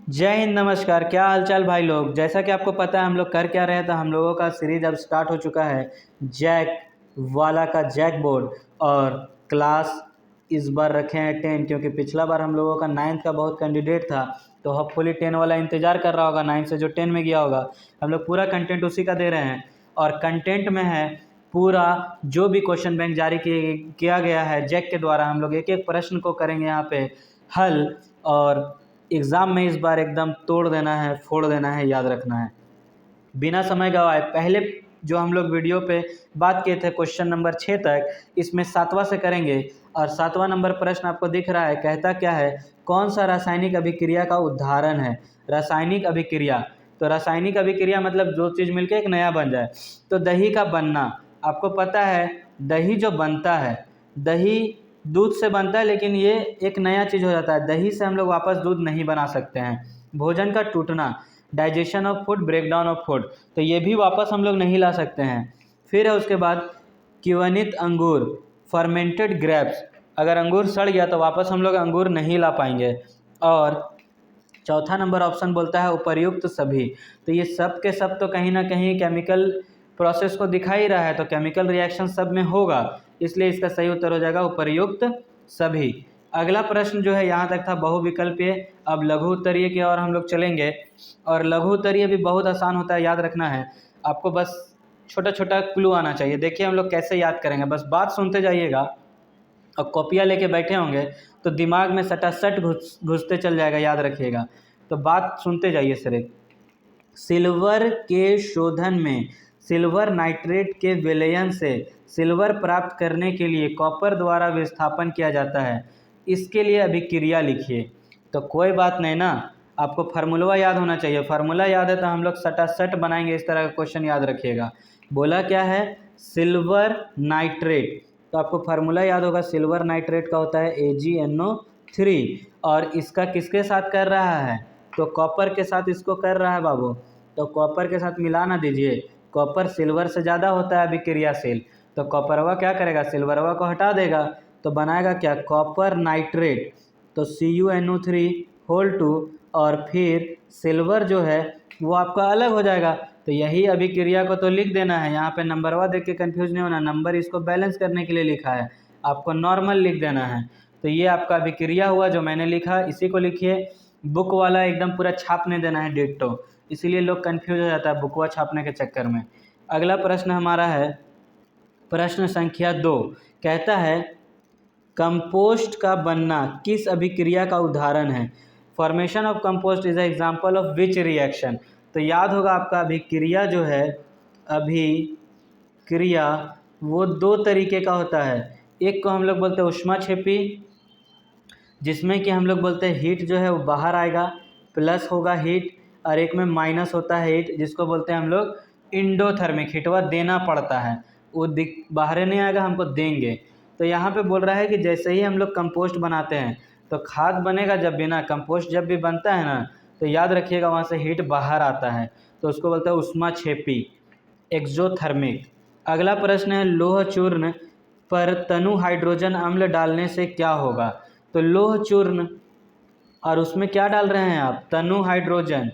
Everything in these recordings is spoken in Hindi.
जय हिंद, नमस्कार। क्या हालचाल भाई लोग। जैसा कि आपको पता है हम लोग कर क्या रहे थे, हम लोगों का सीरीज अब स्टार्ट हो चुका है जैक वाला का जैक बोर्ड। और क्लास इस बार रखे हैं 10, क्योंकि पिछला बार हम लोगों का 9th का बहुत कैंडिडेट था, तो होपफुली 10 वाला इंतज़ार कर रहा होगा 9 से जो 10 में गया होगा। हम लोग पूरा कंटेंट उसी का दे रहे हैं, और कंटेंट में है पूरा जो भी क्वेश्चन बैंक जारी किया गया है जैक के द्वारा। हम लोग एक एक प्रश्न को करेंगे यहाँ पे हल, और एग्ज़ाम में इस बार एकदम तोड़ देना है, फोड़ देना है, याद रखना है। बिना समय गवाए पहले जो हम लोग वीडियो पे बात किए थे क्वेश्चन नंबर 6 तक, इसमें 7वां से करेंगे। और 7वां नंबर प्रश्न आपको दिख रहा है, कहता क्या है, कौन सा रासायनिक अभिक्रिया का उदाहरण है। रासायनिक अभिक्रिया, तो रासायनिक अभिक्रिया मतलब जो चीज़ मिलकर एक नया बन जाए। तो दही का बनना, आपको पता है दही जो बनता है, दही दूध से बनता है, लेकिन ये एक नया चीज़ हो जाता है। दही से हम लोग वापस दूध नहीं बना सकते हैं। भोजन का टूटना, digestion of food, breakdown of food, तो ये भी वापस हम लोग नहीं ला सकते हैं। फिर है उसके बाद किण्वित अंगूर, फर्मेंटेड ग्रेप्स, अगर अंगूर सड़ गया तो वापस हम लोग अंगूर नहीं ला पाएंगे। और चौथा नंबर ऑप्शन बोलता है उपर्युक्त सभी, तो ये सब के सब तो कहीं ना कहीं केमिकल प्रोसेस को दिखा ही रहा है, तो केमिकल रिएक्शन सब में होगा, इसलिए इसका सही उत्तर हो जाएगा उपर्युक्त सभी। अगला प्रश्न जो है यहाँ तक था बहुविकल्पीय, अब लघु उत्तरीय की ओर हम लोग चलेंगे। और लघु उत्तरीय भी बहुत आसान होता है, याद रखना है आपको, बस छोटा छोटा क्लू आना चाहिए। देखिए हम लोग कैसे याद करेंगे, बस बात सुनते जाइएगा। और कॉपियाँ लेके बैठे होंगे तो दिमाग में सटासट घुसते चल जाएगा, याद रखिएगा। तो बात सुनते जाइए सर। एक सिल्वर के शोधन में सिल्वर नाइट्रेट के विलयन से सिल्वर प्राप्त करने के लिए कॉपर द्वारा विस्थापन किया जाता है, इसके लिए अभिक्रिया लिखिए। तो कोई बात नहीं ना, आपको फार्मूला याद होना चाहिए। फार्मूला याद है तो हम लोग सटासट बनाएंगे, इस तरह का क्वेश्चन याद रखिएगा। बोला क्या है, सिल्वर नाइट्रेट, तो आपको फार्मूला याद होगा, सिल्वर नाइट्रेट का होता है AgNO3। और इसका किसके साथ कर रहा है, तो कॉपर के साथ इसको कर रहा है बाबू। तो कॉपर के साथ मिला ना दीजिए, कॉपर सिल्वर से ज़्यादा होता है अभिक्रियाशील, तो कॉपरवा क्या करेगा, सिल्वरवा को हटा देगा, तो बनाएगा क्या, कॉपर नाइट्रेट। तो CuNO3 और फिर सिल्वर जो है वो आपका अलग हो जाएगा। तो यही अभिक्रिया को तो लिख देना है, यहाँ पे नंबरवा देख के कंफ्यूज नहीं होना, नंबर इसको बैलेंस करने के लिए लिखा है, आपको नॉर्मल लिख देना है। तो ये आपका अभिक्रिया हुआ जो मैंने लिखा, इसी को लिखिए। बुक वाला एकदम पूरा छापने देना है डिट्टो, इसीलिए लोग कंफ्यूज हो जाता है बुकवा छापने के चक्कर में। अगला प्रश्न हमारा है प्रश्न संख्या 2, कहता है कंपोस्ट का बनना किस अभिक्रिया का उदाहरण है। Formation of compost is example of which reaction. तो याद होगा आपका अभिक्रिया जो है, अभिक्रिया वो दो तरीके का होता है। एक को हम लोग बोलते हैं ऊष्माक्षेपी, जिसमें कि हम लोग बोलते हैं हीट जो है वो बाहर आएगा, प्लस होगा हीट, और एक में माइनस होता है हीट, जिसको बोलते हैं हम लोग इंडोथर्मिक, हीटवा देना पड़ता है, वो बाहर नहीं आएगा, हमको देंगे। तो यहाँ पे बोल रहा है कि जैसे ही हम लोग कंपोस्ट बनाते हैं तो खाद बनेगा, जब भी ना कंपोस्ट जब भी बनता है ना, तो याद रखिएगा वहाँ से हीट बाहर आता है, तो उसको बोलते हैं ऊष्माक्षेपी, एक्सोथर्मिक। अगला प्रश्न है लोह चूर्ण पर तनु हाइड्रोजन अम्ल डालने से क्या होगा। तो लोह चूर्ण और उसमें क्या डाल रहे हैं आप, तनु हाइड्रोजन,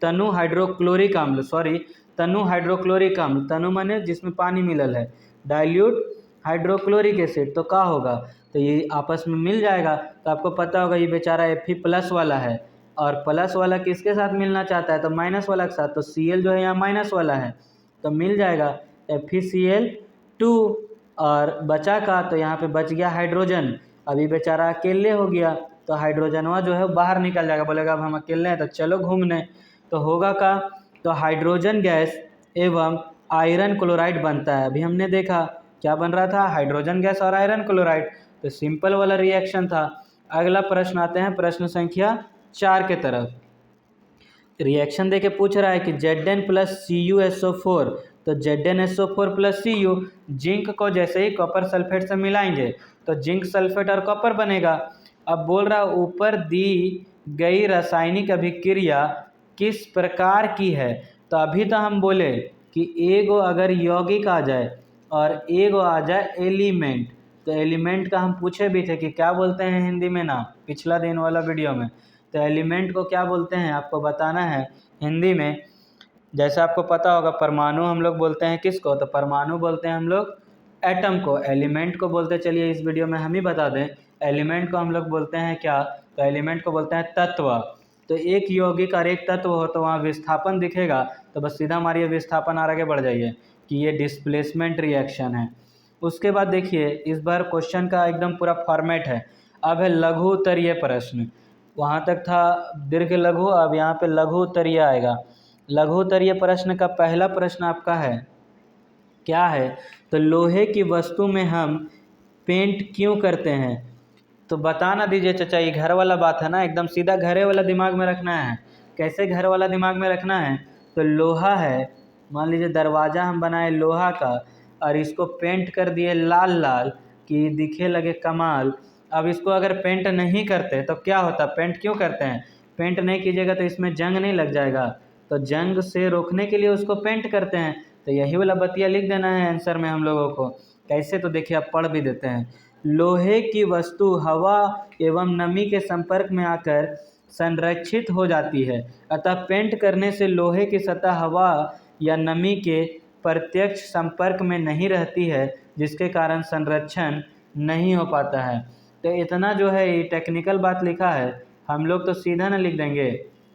तनु हाइड्रोक्लोरिक अम्ल, सॉरी तनु हाइड्रोक्लोरिक अम्ल, तनु माने जिसमें पानी मिलल है, डाइल्यूट हाइड्रोक्लोरिक एसिड, तो क्या होगा, तो ये आपस में मिल जाएगा। तो आपको पता होगा ये बेचारा Fe+ वाला है, और प्लस वाला किसके साथ मिलना चाहता है, तो माइनस वाला के साथ, तो Cl जो है यहाँ माइनस वाला है, तो मिल जाएगा FeCl2। और बचा का, तो यहाँ पे बच गया हाइड्रोजन, अभी बेचारा अकेले हो गया, तो हाइड्रोजनवा जो है बाहर निकल जाएगा, बोलेगा अब हम अकेले हैं तो चलो घूमने। तो होगा का, तो हाइड्रोजन गैस एवं आयरन क्लोराइड बनता है। अभी हमने देखा क्या बन रहा था, हाइड्रोजन गैस और आयरन क्लोराइड, तो सिंपल वाला रिएक्शन था। अगला प्रश्न आते हैं प्रश्न संख्या 4 के तरफ। रिएक्शन देके पूछ रहा है कि Zn + CuSO4, तो ZnSO4 + Cu, जिंक को जैसे ही कॉपर सल्फेट से मिलाएंगे तो जिंक सल्फेट और कॉपर बनेगा। अब बोल रहा ऊपर दी गई रासायनिक अभिक्रिया किस प्रकार की है। तो अभी तो हम बोले कि एगो अगर यौगिक आ जाए और एगो आ जाए एलिमेंट, तो एलिमेंट का हम पूछे भी थे कि क्या बोलते हैं हिंदी में ना, पिछला दिन वाला वीडियो में, तो एलिमेंट को क्या बोलते हैं आपको बताना है हिंदी में। जैसे आपको पता होगा परमाणु हम लोग बोलते हैं किसको, तो परमाणु बोलते हैं हम लोग एटम को। एलिमेंट को बोलते, चलिए इस वीडियो में हम ही बता दें, एलिमेंट को हम लोग बोलते हैं क्या, तो एलिमेंट को बोलते हैं तत्व। तो एक यौगिक और एक तत्व हो तो वहाँ विस्थापन दिखेगा, तो बस सीधा मारिए विस्थापन और आगे बढ़ जाइए कि ये डिस्प्लेसमेंट रिएक्शन है। उसके बाद देखिए इस बार क्वेश्चन का एकदम पूरा फॉर्मेट है। अब है लघु उत्तरीय प्रश्न, वहाँ तक था दीर्घ लघु, अब यहाँ पे लघु उत्तरीय आएगा। लघु उत्तरीय प्रश्न का पहला प्रश्न आपका है क्या है, तो लोहे की वस्तु में हम पेंट क्यों करते हैं। तो बता ना दीजिए चाचा, ये घर वाला बात है ना, एकदम सीधा घरे वाला दिमाग में रखना है। कैसे घर वाला दिमाग में रखना है, तो लोहा है, मान लीजिए दरवाज़ा हम बनाए लोहा का और इसको पेंट कर दिए लाल लाल कि दिखे लगे कमाल। अब इसको अगर पेंट नहीं करते तो क्या होता, पेंट क्यों करते हैं, पेंट नहीं कीजिएगा तो इसमें जंग नहीं लग जाएगा, तो जंग से रोकने के लिए उसको पेंट करते हैं। तो यही वाला बतिया लिख देना है आंसर में हम लोगों को। कैसे, तो देखिए आप पढ़ भी देते हैं। लोहे की वस्तु हवा एवं नमी के संपर्क में आकर संरक्षित हो जाती है, अतः पेंट करने से लोहे की सतह हवा या नमी के प्रत्यक्ष संपर्क में नहीं रहती है, जिसके कारण संरक्षण नहीं हो पाता है। तो इतना जो है ये टेक्निकल बात लिखा है, हम लोग तो सीधा ना लिख देंगे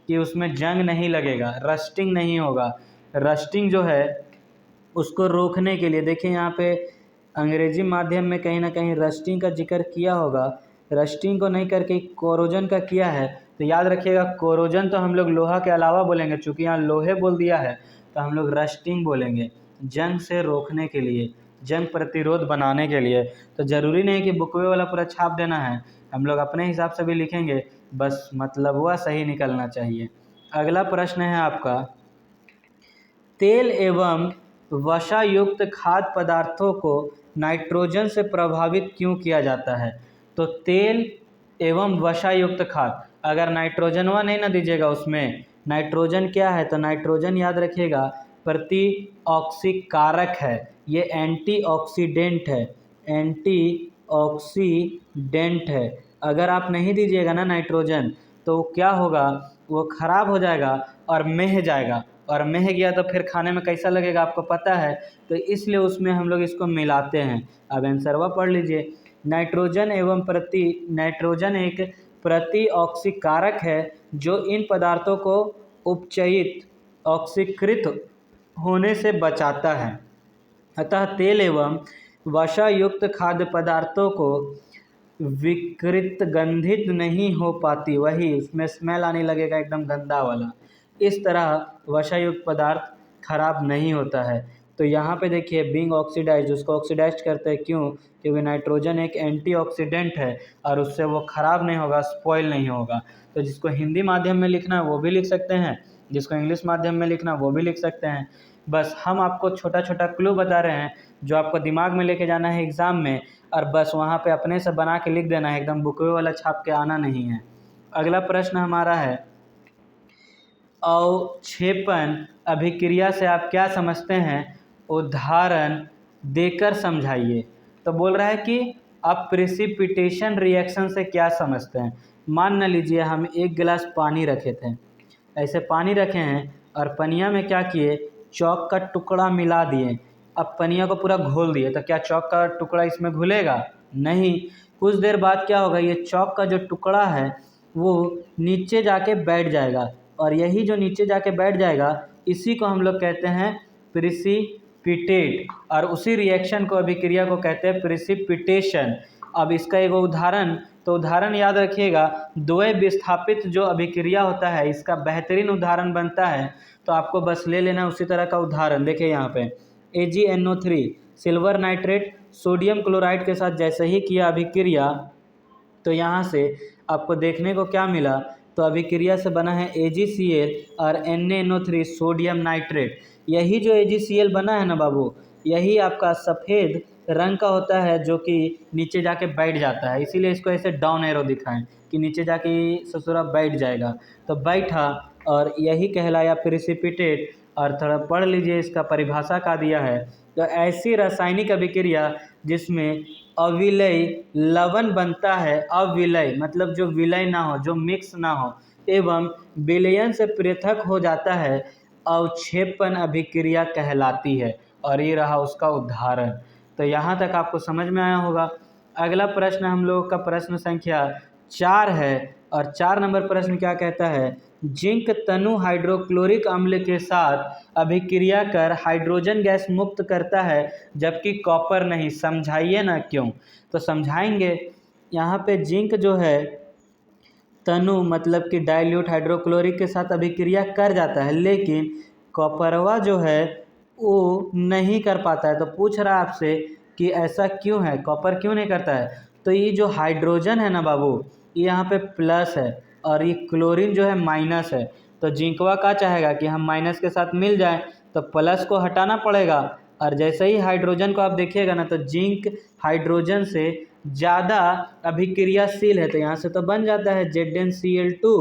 कि उसमें जंग नहीं लगेगा, रस्टिंग नहीं होगा। रस्टिंग जो है उसको रोकने के लिए देखिए यहाँ पे अंग्रेजी माध्यम में कहीं ना कहीं रस्टिंग का जिक्र किया होगा, रस्टिंग को नहीं करके कोरोजन का किया है। तो याद रखिएगा कोरोजन तो हम लोग लोहा के अलावा बोलेंगे, चूँकि यहाँ लोहे बोल दिया है तो हम लोग रस्टिंग बोलेंगे, जंग से रोकने के लिए, जंग प्रतिरोध बनाने के लिए। तो ज़रूरी नहीं कि बुकवे वाला पूरा छाप देना है, हम लोग अपने हिसाब से भी लिखेंगे, बस मतलब वह सही निकलना चाहिए। अगला प्रश्न है आपका, तेल एवं वसा युक्त खाद्य पदार्थों को नाइट्रोजन से प्रभावित क्यों किया जाता है। तो तेल एवं वसा युक्त खाद्य, अगर नाइट्रोजनवा नहीं ना दीजिएगा उसमें, नाइट्रोजन क्या है, तो नाइट्रोजन याद रखिएगा प्रतिऑक्सीकारक है, ये एंटीऑक्सीडेंट है, एंटीऑक्सीडेंट है। अगर आप नहीं दीजिएगा ना नाइट्रोजन तो क्या होगा, वो खराब हो जाएगा और मेह जाएगा, और मेह गया तो फिर खाने में कैसा लगेगा आपको पता है, तो इसलिए उसमें हम लोग इसको मिलाते हैं। अब आंसरवा पढ़ लीजिए, नाइट्रोजन नाइट्रोजन एक प्रतिऑक्सीकारक है जो इन पदार्थों को उपचयित ऑक्सीकृत होने से बचाता है, अतः तेल एवं वसा युक्त खाद्य पदार्थों को विकृत गंधित नहीं हो पाती, वही उसमें स्मेल आने लगेगा एकदम गंदा वाला, इस तरह वसायुक्त पदार्थ खराब नहीं होता है। तो यहाँ पे देखिए बीइंग ऑक्सीडाइज, उसको ऑक्सीडाइज करते हैं क्यों, क्योंकि नाइट्रोजन एक एंटीऑक्सीडेंट है और उससे वो खराब नहीं होगा, स्पॉइल नहीं होगा। तो जिसको हिंदी माध्यम में लिखना है वो भी लिख सकते हैं, जिसको इंग्लिश माध्यम में लिखना वो भी लिख सकते हैं। बस हम आपको छोटा छोटा क्लू बता रहे हैं जो आपको दिमाग में लेके जाना है एग्ज़ाम में, और बस वहाँ पे अपने से बना के लिख देना है, एकदम बुकवे वाला छाप के आना नहीं है। अगला प्रश्न हमारा है, अवक्षेपण अभिक्रिया से आप क्या समझते हैं, उदाहरण देकर समझाइए। तो बोल रहा है कि आप प्रेसिपिटेशन रिएक्शन से क्या समझते हैं। मान न लीजिए हम एक गिलास पानी रखे थे, ऐसे पानी रखे हैं और पनिया में क्या किए, चौक का टुकड़ा मिला दिए, अब पनिया को पूरा घोल दिए, तो क्या चौक का टुकड़ा इसमें घुलेगा, नहीं। कुछ देर बाद क्या होगा, ये चौक का जो टुकड़ा है वो नीचे जाके बैठ जाएगा, और यही जो नीचे जाके बैठ जाएगा इसी को हम लोग कहते हैं प्रेसिपिटेट, और उसी रिएक्शन को अभिक्रिया को कहते हैं प्रेसिपिटेशन। अब इसका एक उदाहरण, तो उदाहरण याद रखिएगा, द्वय विस्थापित जो अभिक्रिया होता है इसका बेहतरीन उदाहरण बनता है, तो आपको बस ले लेना उसी तरह का उदाहरण। देखिए यहाँ पे AgNO3 silver nitrate sodium chloride के साथ जैसे ही किया अभिक्रिया, तो यहाँ से आपको देखने को क्या मिला, तो अभिक्रिया से बना है AgCl और NaNO3 सोडियम नाइट्रेट। यही जो AgCl बना है ना बाबू, यही आपका सफ़ेद रंग का होता है जो कि नीचे जाके बैठ जाता है, इसीलिए इसको ऐसे डाउन एरो दिखाएं कि नीचे जाके ससुरा बैठ जाएगा, तो बैठा और यही कहलाया प्रेसिपिटेट। और थोड़ा पढ़ लीजिए इसका परिभाषा का दिया है। तो ऐसी रासायनिक अभिक्रिया जिसमें अविलय लवण बनता है, अविलय मतलब जो विलय ना हो, जो मिक्स ना हो, एवं विलयन से पृथक हो जाता है, अवक्षेपण अभिक्रिया कहलाती है। और ये रहा उसका उदाहरण। तो यहाँ तक आपको समझ में आया होगा। अगला प्रश्न हम लोगों का प्रश्न संख्या 4 है, और 4 नंबर प्रश्न क्या कहता है, जिंक तनु हाइड्रोक्लोरिक अम्ल के साथ अभिक्रिया कर हाइड्रोजन गैस मुक्त करता है जबकि कॉपर नहीं, समझाइए ना क्यों। तो समझाएंगे। यहाँ पे जिंक जो है तनु मतलब कि डाइल्यूट हाइड्रोक्लोरिक के साथ अभिक्रिया कर जाता है, लेकिन कॉपरवा जो है वो नहीं कर पाता है। तो पूछ रहा है आपसे कि ऐसा क्यों है, कॉपर क्यों नहीं करता है। तो ये जो हाइड्रोजन है ना बाबू, ये यहाँ पे प्लस है और ये क्लोरीन जो है माइनस है। तो जिंकवा क्या चाहेगा कि हम माइनस के साथ मिल जाए, तो प्लस को हटाना पड़ेगा। और जैसे ही हाइड्रोजन को आप देखिएगा ना, तो जिंक हाइड्रोजन से ज़्यादा अभिक्रियाशील है, तो यहाँ से तो बन जाता है ZnCl2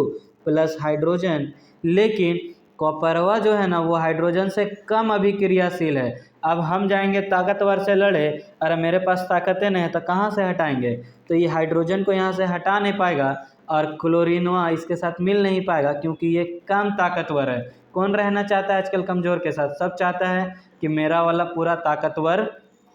प्लस हाइड्रोजन। लेकिन कॉपरवा जो है ना वो हाइड्रोजन से कम अभिक्रियाशील है। अब हम जाएंगे ताकतवर से लड़े, अरे मेरे पास ताकतें नहीं है, तो कहाँ से हटाएंगे। तो ये हाइड्रोजन को यहाँ से हटा नहीं पाएगा और क्लोरीनवा इसके साथ मिल नहीं पाएगा, क्योंकि ये कम ताकतवर है। कौन रहना चाहता है आजकल कमज़ोर के साथ, सब चाहता है कि मेरा वाला पूरा ताकतवर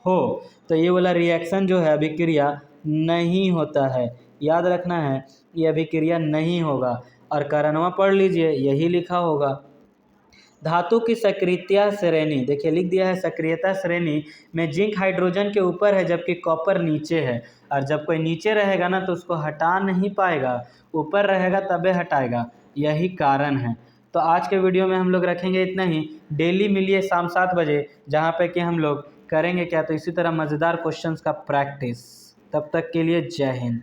हो। तो ये वाला रिएक्शन जो है अभिक्रिया नहीं होता है, याद रखना है, ये अभिक्रिया नहीं होगा। और कारणवा पढ़ लीजिए, यही लिखा होगा। धातु की सक्रियता श्रेणी, देखिए लिख दिया है सक्रियता श्रेणी में जिंक हाइड्रोजन के ऊपर है जबकि कॉपर नीचे है। और जब कोई नीचे रहेगा ना तो उसको हटा नहीं पाएगा, ऊपर रहेगा तबे हटाएगा, यही कारण है। तो आज के वीडियो में हम लोग रखेंगे इतना ही। डेली मिलिए शाम 7 बजे, जहाँ पे कि हम लोग करेंगे क्या, तो इसी तरह मज़ेदार क्वेश्चंस का प्रैक्टिस। तब तक के लिए जय हिंद।